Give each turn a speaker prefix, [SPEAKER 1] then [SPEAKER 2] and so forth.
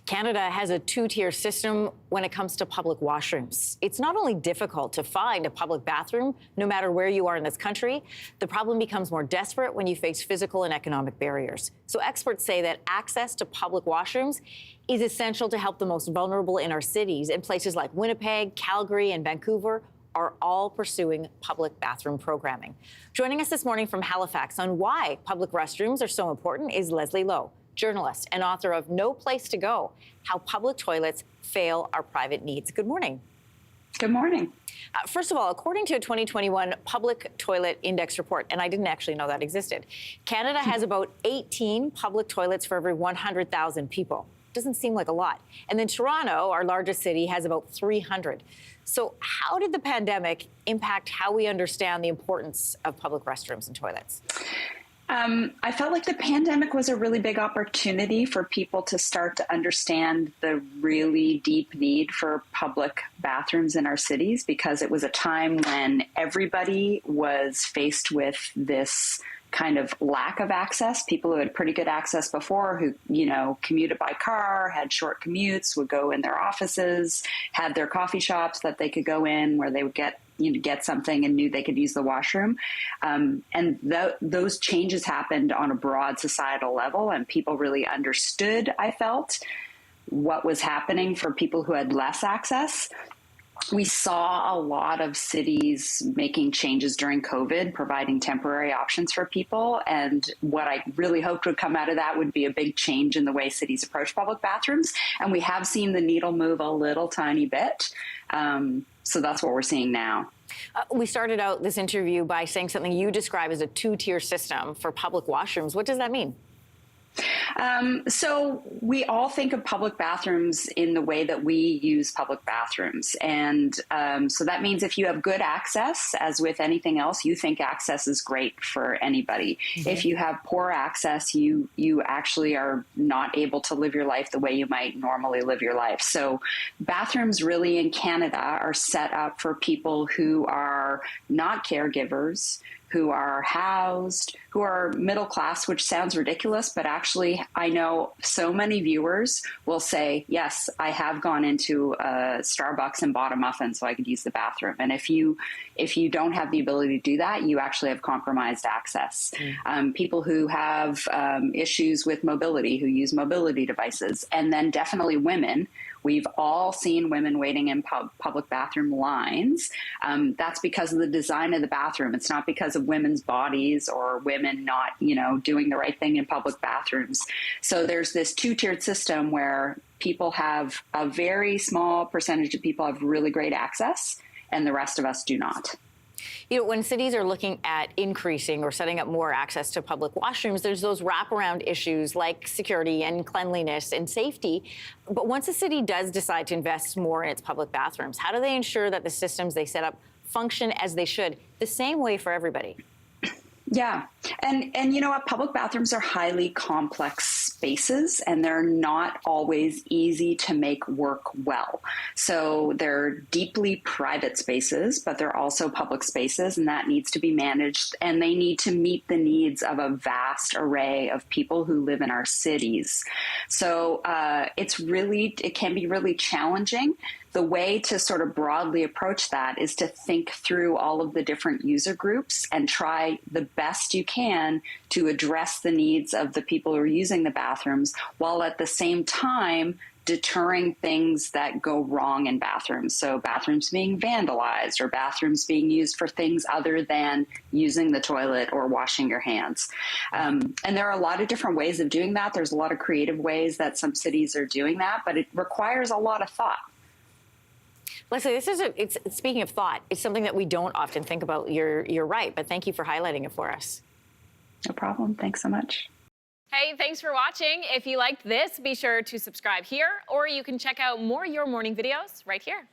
[SPEAKER 1] Canada has a two-tier system when it comes to public washrooms. It's not only difficult to find a public bathroom, no matter where you are in this country, the problem becomes more desperate when you face physical and economic barriers. So experts say that access to public washrooms is essential to help the most vulnerable in our cities, and places like Winnipeg, Calgary, and Vancouver are all pursuing public bathroom programming. Joining us this morning from Halifax on why public restrooms are so important is Leslie Lowe, journalist and author of No Place to Go: How Public Toilets Fail Our Private Needs. Good morning.
[SPEAKER 2] Good morning.
[SPEAKER 1] First of all, according to a 2021 Public Toilet Index report, and I didn't actually know that existed, Canada has about 18 public toilets for every 100,000 people. Doesn't seem like a lot. And then Toronto, our largest city, has about 300. So how did the pandemic impact how we understand the importance of public restrooms and toilets?
[SPEAKER 2] I felt like the pandemic was a really big opportunity for people to start to understand the really deep need for public bathrooms in our cities, because it was a time when everybody was faced with this kind of lack of access. People who had pretty good access before, who, commuted by car, had short commutes, would go in their offices, had their coffee shops that they could go in where they would get something and knew they could use the washroom. Those changes happened on a broad societal level, and people really understood, I felt, what was happening for people who had less access. We saw a lot of cities making changes during COVID, providing temporary options for people. And what I really hoped would come out of that would be a big change in the way cities approach public bathrooms. And we have seen the needle move a little tiny bit. So that's what we're seeing now.
[SPEAKER 1] We started out this interview by saying something you describe as a two-tier system for public washrooms. What does that mean?
[SPEAKER 2] So we all think of public bathrooms in the way that we use public bathrooms. And so that means if you have good access, as with anything else, you think access is great for anybody. Mm-hmm. If you have poor access, you actually are not able to live your life the way you might normally live your life. So bathrooms really in Canada are set up for people who are not caregivers, who are housed, who are middle class, which sounds ridiculous, but actually I know so many viewers will say, yes, I have gone into a Starbucks and bought a muffin so I could use the bathroom. And if you don't have the ability to do that, you actually have compromised access. People who have issues with mobility, who use mobility devices, and then definitely women. We've all seen women waiting in public bathroom lines. That's because of the design of the bathroom. It's not because of women's bodies or women not, doing the right thing in public bathrooms. So there's this two-tiered system where people have a very small percentage of people have really great access, and the rest of us do not.
[SPEAKER 1] When cities are looking at increasing or setting up more access to public washrooms, there's those wraparound issues like security and cleanliness and safety. But once a city does decide to invest more in its public bathrooms, how do they ensure that the systems they set up function as they should, the same way for everybody?
[SPEAKER 2] Yeah. And you know what? Public bathrooms are highly complex spaces, and they're not always easy to make work well. So they're deeply private spaces, but they're also public spaces, and that needs to be managed. And they need to meet the needs of a vast array of people who live in our cities. So it can be really challenging. The way to sort of broadly approach that is to think through all of the different user groups and try the best you can to address the needs of the people who are using the bathrooms, while at the same time deterring things that go wrong in bathrooms. So bathrooms being vandalized or bathrooms being used for things other than using the toilet or washing your hands. And there are a lot of different ways of doing that. There's a lot of creative ways that some cities are doing that, but it requires a lot of thought.
[SPEAKER 1] Leslie, speaking of thought, it's something that we don't often think about. You're right, but thank you for highlighting it for us.
[SPEAKER 2] No problem. Thanks so much.
[SPEAKER 3] Hey, thanks for watching. If you liked this, be sure to subscribe here, or you can check out more Your Morning videos right here.